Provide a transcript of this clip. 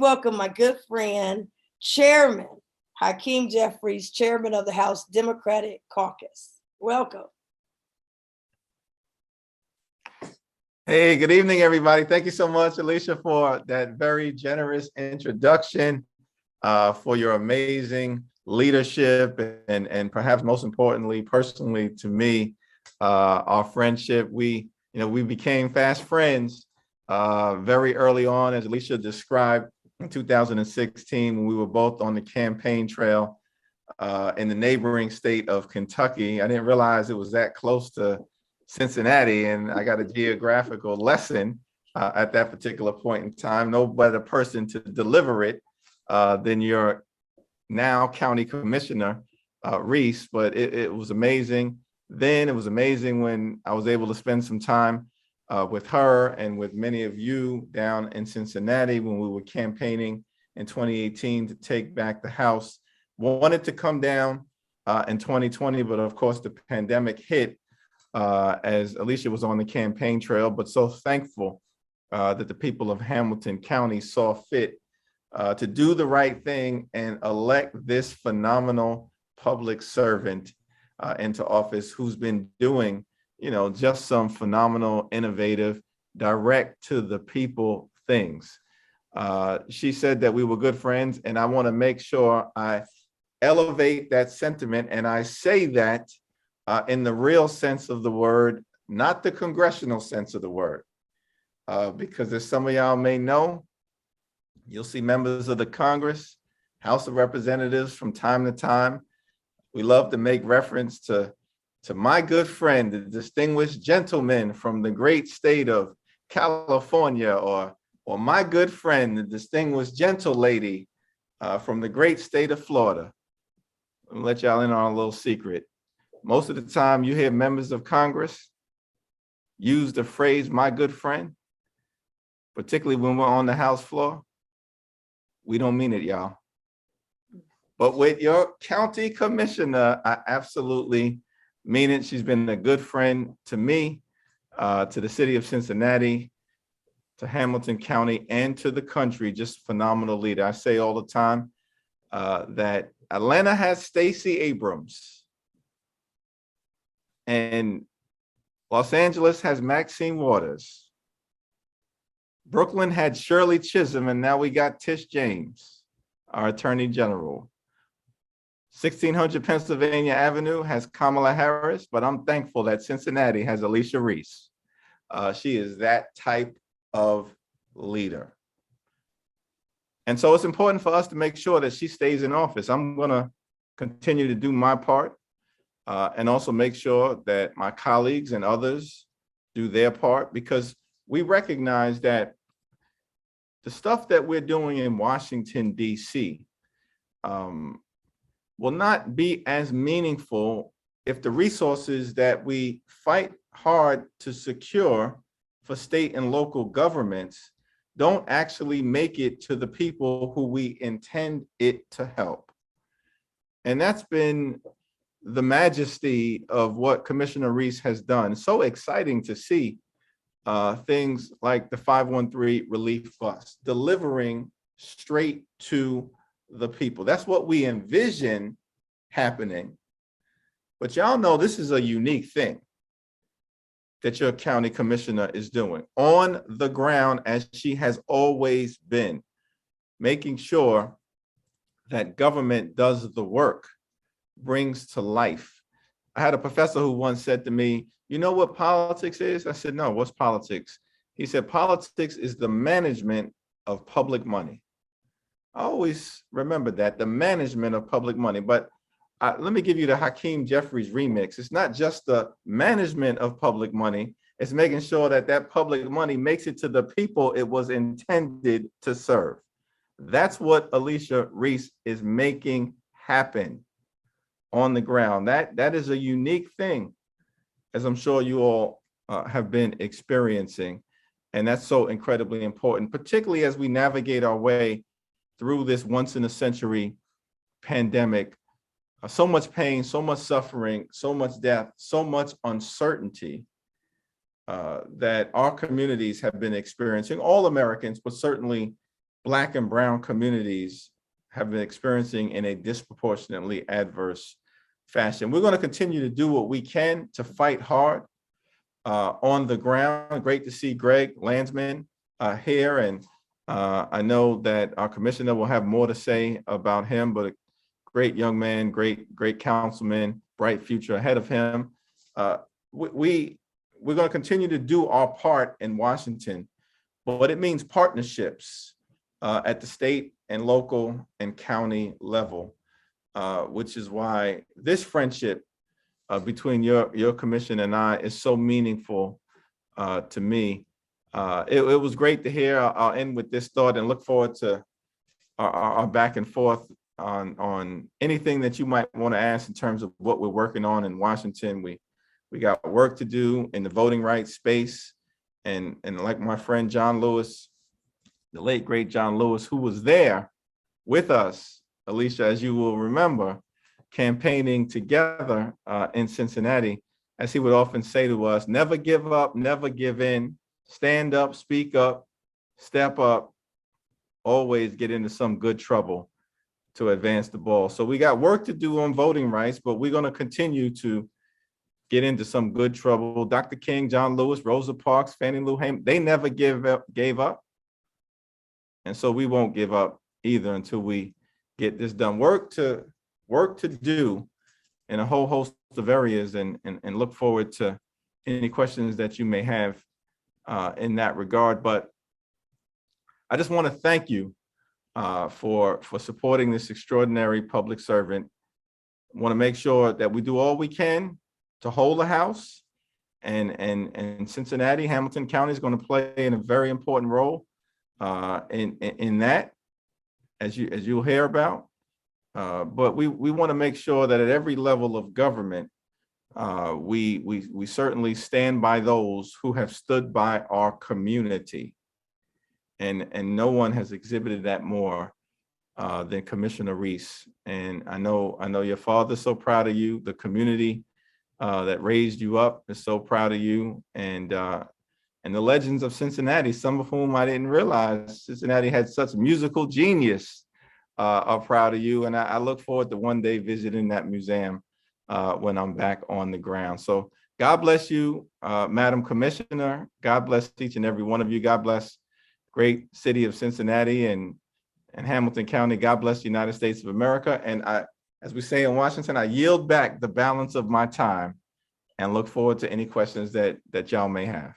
Welcome my good friend, Chairman Hakeem Jeffries, Chairman of the House Democratic Caucus. Welcome. Hey, good evening, everybody. Thank you so much, Alicia, for that very generous introduction, for your amazing leadership, and perhaps most importantly, personally to me, our friendship. We became fast friends very early on, as Alicia described, in 2016, when we were both on the campaign trail in the neighboring state of Kentucky. I didn't realize it was that close to Cincinnati, and I got a geographical lesson at that particular point in time. No better person to deliver it than your now county commissioner, Reece. But it was amazing then. It was amazing when I was able to spend some time with her and with many of you down in Cincinnati when we were campaigning in 2018 to take back the House. Wanted to come down in 2020, but of course the pandemic hit as Alicia was on the campaign trail, but so thankful that the people of Hamilton County saw fit to do the right thing and elect this phenomenal public servant into office, who's been doing just some phenomenal, innovative, direct to the people things. She said that we were good friends, and I want to make sure I elevate that sentiment. And I say that in the real sense of the word, not the congressional sense of the word. Because as some of y'all may know, you'll see members of the Congress, House of Representatives from time to time. We love to make reference to my good friend, the distinguished gentleman from the great state of California, or my good friend, the distinguished gentle lady from the great state of Florida. I'll let y'all in on a little secret. Most of the time you hear members of Congress use the phrase, my good friend, particularly when we're on the House floor. We don't mean it, y'all. But with your county commissioner, I absolutely mean it. She's been a good friend to me, to the city of Cincinnati, to Hamilton County, and to the country. Just phenomenal leader. I say all the time that Atlanta has Stacey Abrams, and Los Angeles has Maxine Waters. Brooklyn had Shirley Chisholm, and now we got Tish James, our Attorney General. 1600 Pennsylvania Avenue has Kamala Harris, but I'm thankful that Cincinnati has Alicia Reece. She is that type of leader. And so it's important for us to make sure that she stays in office. I'm going to continue to do my part and also make sure that my colleagues and others do their part, because we recognize that the stuff that we're doing in Washington, D.C. Will not be as meaningful if the resources that we fight hard to secure for state and local governments don't actually make it to the people who we intend it to help. And that's been the majesty of what Commissioner Reece has done. So exciting to see things like the 513 relief bus delivering straight to the people. That's what we envision happening. But y'all know this is a unique thing that your county commissioner is doing on the ground, as she has always been, making sure that government does the work, brings to life. I had a professor who once said to me, you know what politics is? I said, no, what's politics? He said, politics is the management of public money. I always remember that, the management of public money. But let me give you the Hakeem Jeffries remix. It's not just the management of public money. It's making sure that that public money makes it to the people it was intended to serve. That's what Alicia Reece is making happen on the ground. That is a unique thing, as I'm sure you all have been experiencing. And that's so incredibly important, particularly as we navigate our way through this once in a century pandemic. So much pain, so much suffering, so much death, so much uncertainty that our communities have been experiencing, all Americans, but certainly Black and brown communities have been experiencing in a disproportionately adverse fashion. We're going to continue to do what we can to fight hard on the ground. Great to see Greg Landsman here, and I know that our commissioner will have more to say about him, but a great young man, great councilman, bright future ahead of him. We're going to continue to do our part in Washington, but it means partnerships at the state and local and county level, which is why this friendship between your commission and I is so meaningful to me. It was great to hear. I'll end with this thought and look forward to our back and forth on anything that you might want to ask in terms of what we're working on in Washington. We got work to do in the voting rights space, and like my friend John Lewis, the late great John Lewis, who was there with us, Alicia, as you will remember, campaigning together in Cincinnati, as he would often say to us, never give up, never give in, stand up, speak up, step up, always get into some good trouble to advance the ball. So we got work to do on voting rights, but we're going to continue to get into some good trouble. Dr. King, John Lewis, Rosa Parks, Fannie Lou Hamer, they never gave up. And so we won't give up either until we get this done. Work to do in a whole host of areas, and look forward to any questions that you may have in that regard. But I just want to thank you for supporting this extraordinary public servant. I want to make sure that we do all we can to hold the House, and Cincinnati, Hamilton County is going to play in a very important role in that, as you'll hear about. But we want to make sure that at every level of government, we certainly stand by those who have stood by our community, and no one has exhibited that more than Commissioner Reece. And I know your father's so proud of you. The community that raised you up is so proud of you, and the legends of Cincinnati, some of whom I didn't realize Cincinnati had such musical genius, are proud of you. And I look forward to one day visiting that museum when I'm back on the ground. So God bless you, Madam Commissioner. God bless each and every one of you. God bless great city of Cincinnati and Hamilton County. God bless the United States of America. And as we say in Washington, I yield back the balance of my time and look forward to any questions that y'all may have.